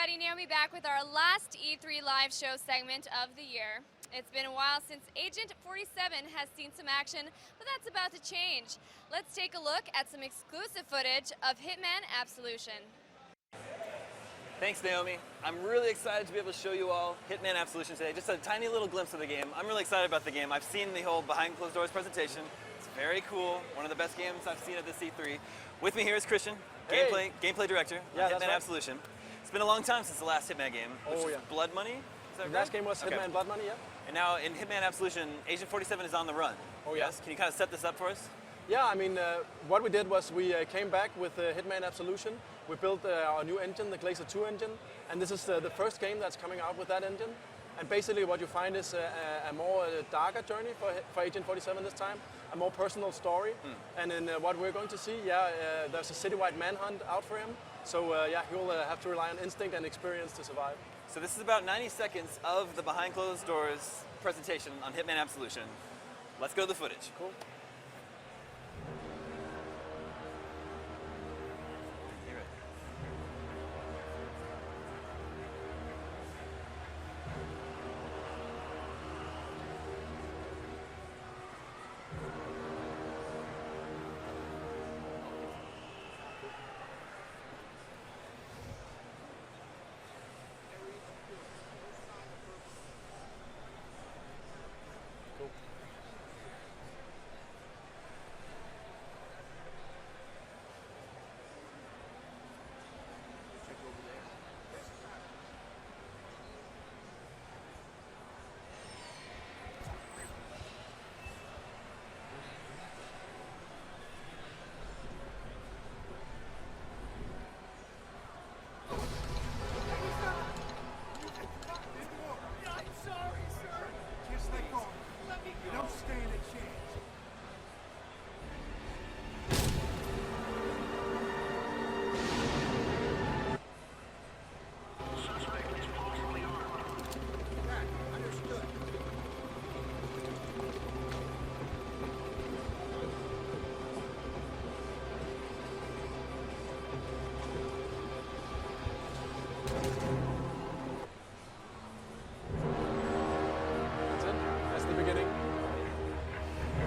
everybody, Naomi back with our last E3 live show segment of the year. It's been a while since Agent 47 has seen some action, but that's about to change. Let's take a look at some exclusive footage of Hitman Absolution. Thanks, Naomi. I'm really excited to be able to show you all Hitman Absolution today. Just a tiny little glimpse of the game. I'm really excited about the game. I've seen the whole behind closed doors presentation. It's very cool. One of the best games I've seen at this E3. With me here is Christian, gameplay director of Hitman Absolution. It's been a long time since the last Hitman game, which was Blood Money. Is that the last game was Hitman Blood Money, yeah. And now in Hitman Absolution, Agent 47 is on the run. Oh, yes. Can you kind of set this up for us? Yeah, I mean, what we did was we came back with Hitman Absolution. We built our new engine, the Glacier 2 engine, and this is the first game that's coming out with that engine. And basically what you find is a more darker journey for Agent 47 this time, a more personal story. And in what we're going to see, there's a citywide manhunt out for him. So he'll have to rely on instinct and experience to survive. So this is about 90 seconds of the behind closed doors presentation on Hitman Absolution. Let's go to the footage. Cool. Cool. I'm sorry, sir. Just let go. Let me go. You don't stand a chance. Suspect is forcibly armed. Back. Understood. That's it. That's the beginning.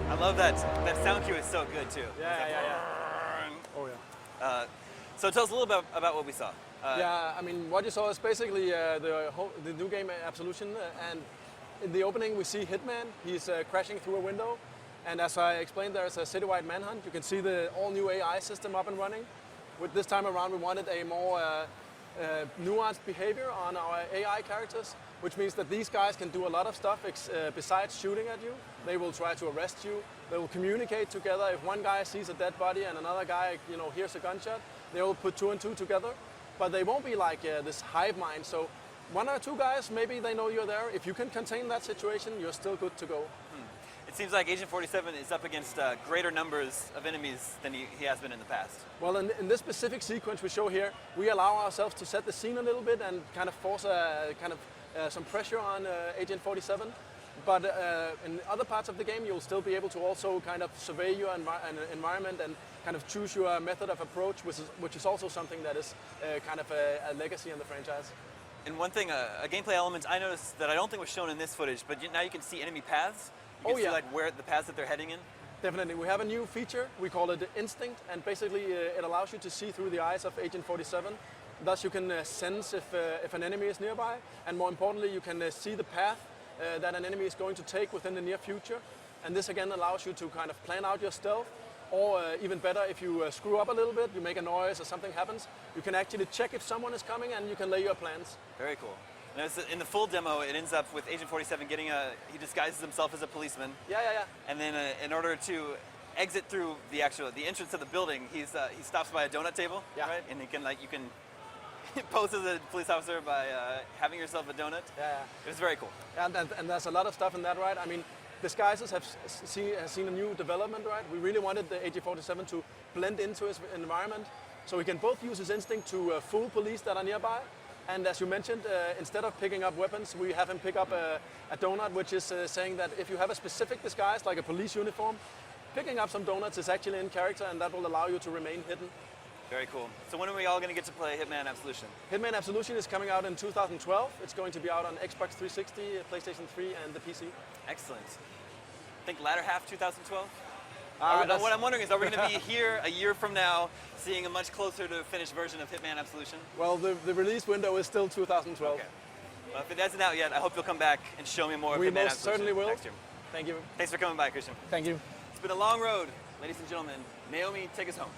I love that sound cue is so good too. Yeah. Oh yeah. So tell us a little bit about what we saw. I mean, what you saw is basically the new game Absolution, and in the opening we see Hitman. He's crashing through a window, and as I explained, there's a citywide manhunt. You can see the all-new AI system up and running. With this time around, we wanted a more nuanced behavior on our AI characters, which means that these guys can do a lot of stuff besides shooting at you. They will try to arrest you. They will communicate together. If one guy sees a dead body and another guy, hears a gunshot, they will put two and two together. But they won't be like this hive mind. So one or two guys, maybe they know you're there. If you can contain that situation, you're still good to go. It seems like Agent 47 is up against greater numbers of enemies than he has been in the past. Well, in this specific sequence we show here, we allow ourselves to set the scene a little bit and kind of force some pressure on Agent 47. But in other parts of the game, you'll still be able to also kind of survey your environment and kind of choose your method of approach, which is also something that is kind of a legacy in the franchise. And one thing, a gameplay element I noticed that I don't think was shown in this footage, but now you can see enemy paths. You can see like where the paths that they're heading in. Definitely. We have a new feature. We call it Instinct, and basically it allows you to see through the eyes of Agent 47. Thus you can sense if an enemy is nearby, and more importantly, you can see the path that an enemy is going to take within the near future. And this again allows you to kind of plan out your stealth, or even better, if you screw up a little bit, you make a noise or something happens, you can actually check if someone is coming and you can lay your plans. Very cool. Now, in the full demo, it ends up with Agent 47 he disguises himself as a policeman. Yeah. And then in order to exit through the entrance of the building, he stops by a donut table, right? And you can pose as a police officer by having yourself a donut. Yeah. It was very cool. And there's a lot of stuff in that, right? I mean, disguises have seen a new development, right? We really wanted the Agent 47 to blend into his environment, so he can both use his instinct to fool police that are nearby, and as you mentioned, instead of picking up weapons, we have him pick up a donut, which is saying that if you have a specific disguise, like a police uniform, picking up some donuts is actually in character, and that will allow you to remain hidden. Very cool. So when are we all going to get to play Hitman Absolution? Hitman Absolution is coming out in 2012. It's going to be out on Xbox 360, PlayStation 3, and the PC. Excellent. Think latter half 2012? What I'm wondering is, are we going to be here a year from now seeing a much closer to finished version of Hitman Absolution? Well, the release window is still 2012. Okay. Well, if it hasn't out yet, I hope you'll come back and show me more of We Hitman most Absolution certainly will. next year. Thank you. Thanks for coming by, Christian. Thank you. It's been a long road, ladies and gentlemen. Naomi, take us home.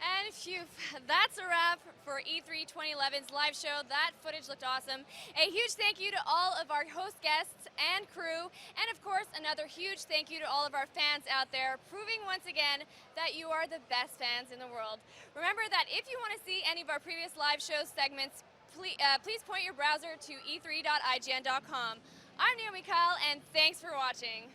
And phew, that's a wrap for E3 2011's live show. That footage looked awesome. A huge thank you to all of our host guests and crew, and of course another huge thank you to all of our fans out there, proving once again that you are the best fans in the world. Remember that if you want to see any of our previous live show segments, please point your browser to e3.ign.com. I'm Naomi Kyle, and thanks for watching.